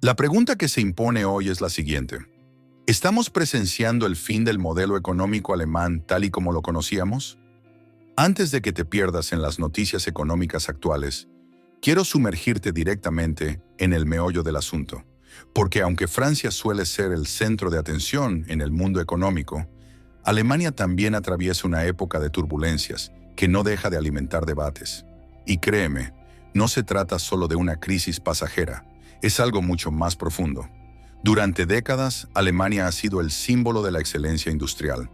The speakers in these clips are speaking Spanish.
La pregunta que se impone hoy es la siguiente. ¿Estamos presenciando el fin del modelo económico alemán tal y como lo conocíamos? Antes de que te pierdas en las noticias económicas actuales, quiero sumergirte directamente en el meollo del asunto, porque aunque Francia suele ser el centro de atención en el mundo económico, Alemania también atraviesa una época de turbulencias que no deja de alimentar debates. Y créeme, no se trata solo de una crisis pasajera, es algo mucho más profundo. Durante décadas, Alemania ha sido el símbolo de la excelencia industrial.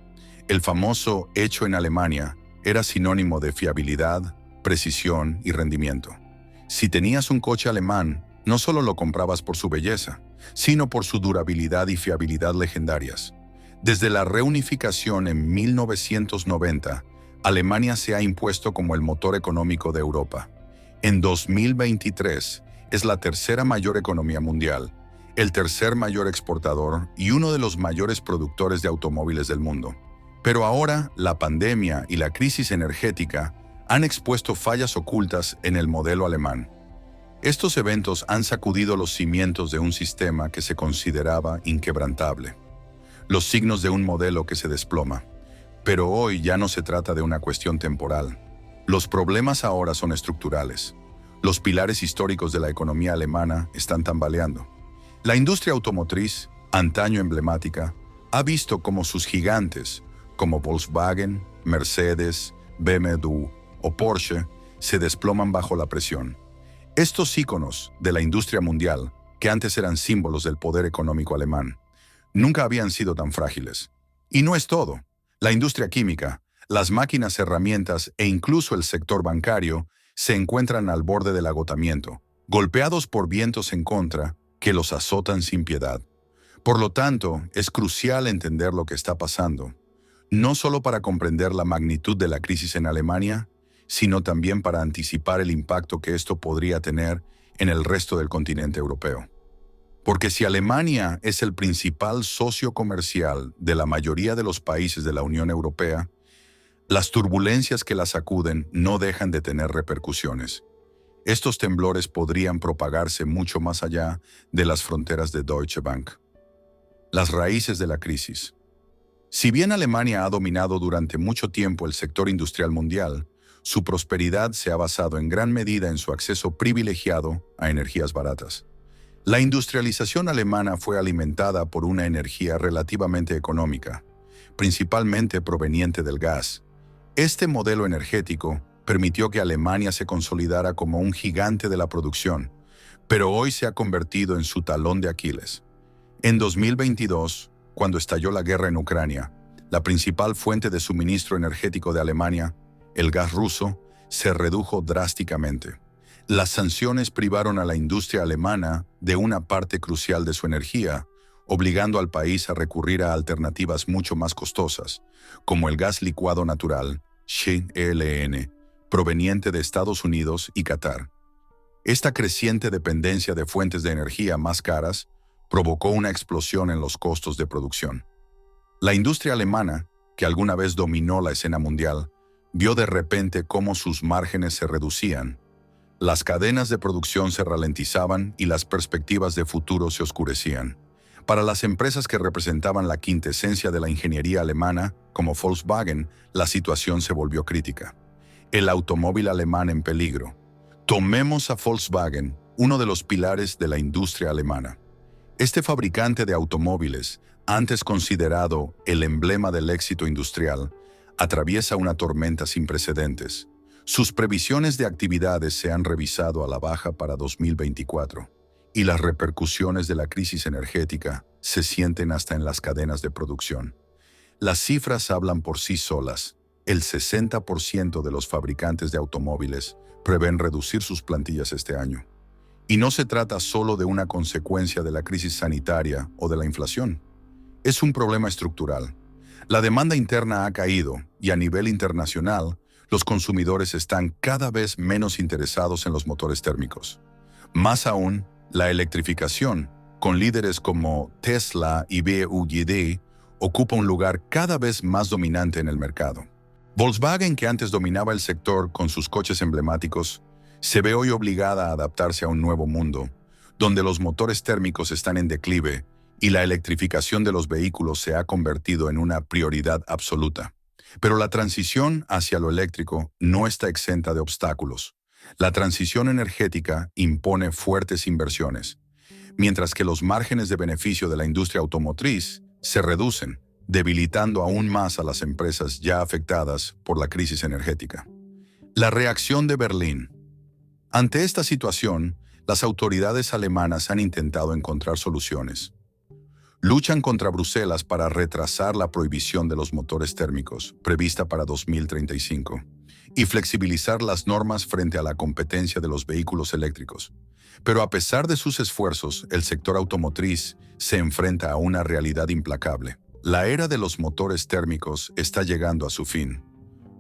El famoso hecho en Alemania era sinónimo de fiabilidad, precisión y rendimiento. Si tenías un coche alemán, no solo lo comprabas por su belleza, sino por su durabilidad y fiabilidad legendarias. Desde la reunificación en 1990, Alemania se ha impuesto como el motor económico de Europa. En 2023, es la tercera mayor economía mundial, el tercer mayor exportador y uno de los mayores productores de automóviles del mundo. Pero ahora, la pandemia y la crisis energética han expuesto fallas ocultas en el modelo alemán. Estos eventos han sacudido los cimientos de un sistema que se consideraba inquebrantable. Los signos de un modelo que se desploma. Pero hoy ya no se trata de una cuestión temporal. Los problemas ahora son estructurales. Los pilares históricos de la economía alemana están tambaleando. La industria automotriz, antaño emblemática, ha visto cómo sus gigantes, como Volkswagen, Mercedes, BMW o Porsche, se desploman bajo la presión. Estos íconos de la industria mundial, que antes eran símbolos del poder económico alemán, nunca habían sido tan frágiles. Y no es todo. La industria química, las máquinas, herramientas e incluso el sector bancario se encuentran al borde del agotamiento, golpeados por vientos en contra que los azotan sin piedad. Por lo tanto, es crucial entender lo que está pasando, no solo para comprender la magnitud de la crisis en Alemania, sino también para anticipar el impacto que esto podría tener en el resto del continente europeo. Porque si Alemania es el principal socio comercial de la mayoría de los países de la Unión Europea, las turbulencias que la sacuden no dejan de tener repercusiones. Estos temblores podrían propagarse mucho más allá de las fronteras de Deutsche Bank. Las raíces de la crisis. Si bien Alemania ha dominado durante mucho tiempo el sector industrial mundial, su prosperidad se ha basado en gran medida en su acceso privilegiado a energías baratas. La industrialización alemana fue alimentada por una energía relativamente económica, principalmente proveniente del gas. Este modelo energético permitió que Alemania se consolidara como un gigante de la producción, pero hoy se ha convertido en su talón de Aquiles. En 2022, cuando estalló la guerra en Ucrania, la principal fuente de suministro energético de Alemania, el gas ruso, se redujo drásticamente. Las sanciones privaron a la industria alemana de una parte crucial de su energía, obligando al país a recurrir a alternativas mucho más costosas, como el gas licuado natural, (LN), proveniente de Estados Unidos y Qatar. Esta creciente dependencia de fuentes de energía más caras provocó una explosión en los costos de producción. La industria alemana, que alguna vez dominó la escena mundial, vio de repente cómo sus márgenes se reducían. Las cadenas de producción se ralentizaban y las perspectivas de futuro se oscurecían. Para las empresas que representaban la quintesencia de la ingeniería alemana, como Volkswagen, la situación se volvió crítica. El automóvil alemán en peligro. Tomemos a Volkswagen, uno de los pilares de la industria alemana. Este fabricante de automóviles, antes considerado el emblema del éxito industrial, atraviesa una tormenta sin precedentes. Sus previsiones de actividades se han revisado a la baja para 2024, y las repercusiones de la crisis energética se sienten hasta en las cadenas de producción. Las cifras hablan por sí solas. El 60% de los fabricantes de automóviles prevén reducir sus plantillas este año. Y no se trata solo de una consecuencia de la crisis sanitaria o de la inflación. Es un problema estructural. La demanda interna ha caído y a nivel internacional, los consumidores están cada vez menos interesados en los motores térmicos. Más aún, la electrificación, con líderes como Tesla y BYD, ocupa un lugar cada vez más dominante en el mercado. Volkswagen, que antes dominaba el sector con sus coches emblemáticos, se ve hoy obligada a adaptarse a un nuevo mundo, donde los motores térmicos están en declive y la electrificación de los vehículos se ha convertido en una prioridad absoluta. Pero la transición hacia lo eléctrico no está exenta de obstáculos. La transición energética impone fuertes inversiones, mientras que los márgenes de beneficio de la industria automotriz se reducen, debilitando aún más a las empresas ya afectadas por la crisis energética. La reacción de Berlín. Ante esta situación, las autoridades alemanas han intentado encontrar soluciones. Luchan contra Bruselas para retrasar la prohibición de los motores térmicos, prevista para 2035, y flexibilizar las normas frente a la competencia de los vehículos eléctricos. Pero a pesar de sus esfuerzos, el sector automotriz se enfrenta a una realidad implacable. La era de los motores térmicos está llegando a su fin.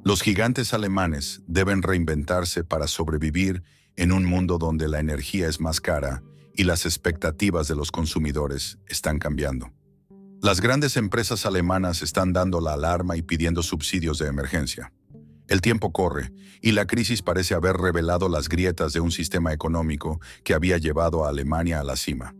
Los gigantes alemanes deben reinventarse para sobrevivir en un mundo donde la energía es más cara y las expectativas de los consumidores están cambiando. Las grandes empresas alemanas están dando la alarma y pidiendo subsidios de emergencia. El tiempo corre y la crisis parece haber revelado las grietas de un sistema económico que había llevado a Alemania a la cima.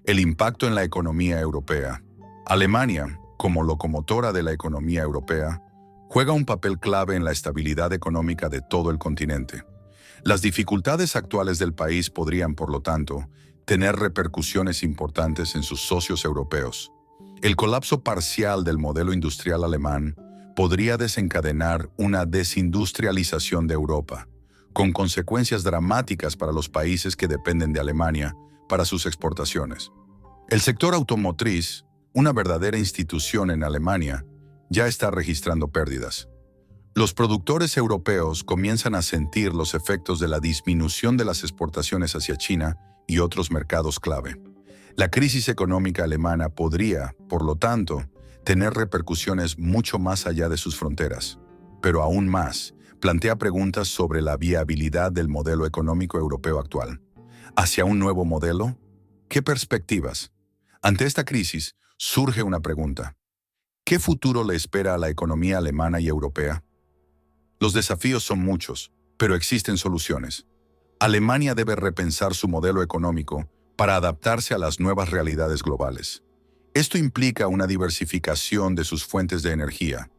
El impacto en la economía europea. Alemania, como locomotora de la economía europea, juega un papel clave en la estabilidad económica de todo el continente. Las dificultades actuales del país podrían, por lo tanto, tener repercusiones importantes en sus socios europeos. El colapso parcial del modelo industrial alemán podría desencadenar una desindustrialización de Europa, con consecuencias dramáticas para los países que dependen de Alemania para sus exportaciones. El sector automotriz, una verdadera institución en Alemania, ya está registrando pérdidas. Los productores europeos comienzan a sentir los efectos de la disminución de las exportaciones hacia China y otros mercados clave. La crisis económica alemana podría, por lo tanto, tener repercusiones mucho más allá de sus fronteras. Pero aún más, plantea preguntas sobre la viabilidad del modelo económico europeo actual. ¿Hacia un nuevo modelo? ¿Qué perspectivas? Ante esta crisis, surge una pregunta. ¿Qué futuro le espera a la economía alemana y europea? Los desafíos son muchos, pero existen soluciones. Alemania debe repensar su modelo económico para adaptarse a las nuevas realidades globales. Esto implica una diversificación de sus fuentes de energía,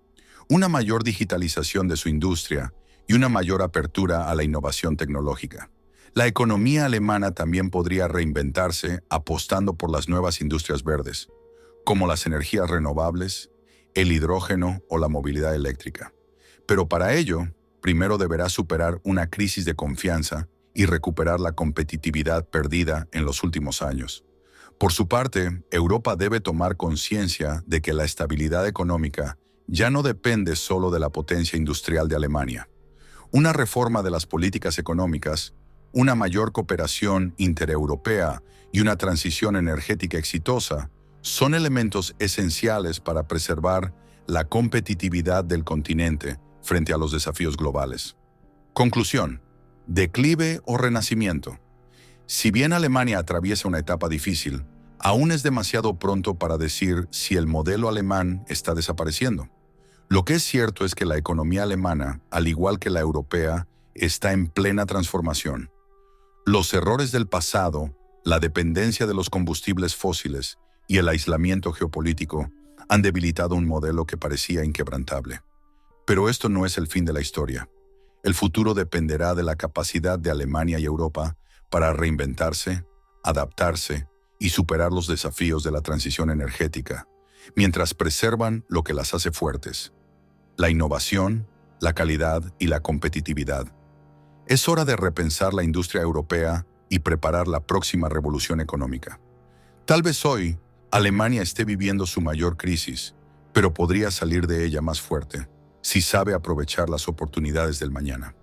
una mayor digitalización de su industria y una mayor apertura a la innovación tecnológica. La economía alemana también podría reinventarse apostando por las nuevas industrias verdes, como las energías renovables, el hidrógeno o la movilidad eléctrica. Pero para ello, primero deberá superar una crisis de confianza y recuperar la competitividad perdida en los últimos años. Por su parte, Europa debe tomar conciencia de que la estabilidad económica ya no depende solo de la potencia industrial de Alemania. Una reforma de las políticas económicas, una mayor cooperación intereuropea y una transición energética exitosa son elementos esenciales para preservar la competitividad del continente frente a los desafíos globales. Conclusión. Declive o renacimiento. Si bien Alemania atraviesa una etapa difícil, aún es demasiado pronto para decir si el modelo alemán está desapareciendo. Lo que es cierto es que la economía alemana, al igual que la europea, está en plena transformación. Los errores del pasado, la dependencia de los combustibles fósiles y el aislamiento geopolítico han debilitado un modelo que parecía inquebrantable. Pero esto no es el fin de la historia. El futuro dependerá de la capacidad de Alemania y Europa para reinventarse, adaptarse y superar los desafíos de la transición energética, mientras preservan lo que las hace fuertes: la innovación, la calidad y la competitividad. Es hora de repensar la industria europea y preparar la próxima revolución económica. Tal vez hoy, Alemania esté viviendo su mayor crisis, pero podría salir de ella más fuerte si sabe aprovechar las oportunidades del mañana.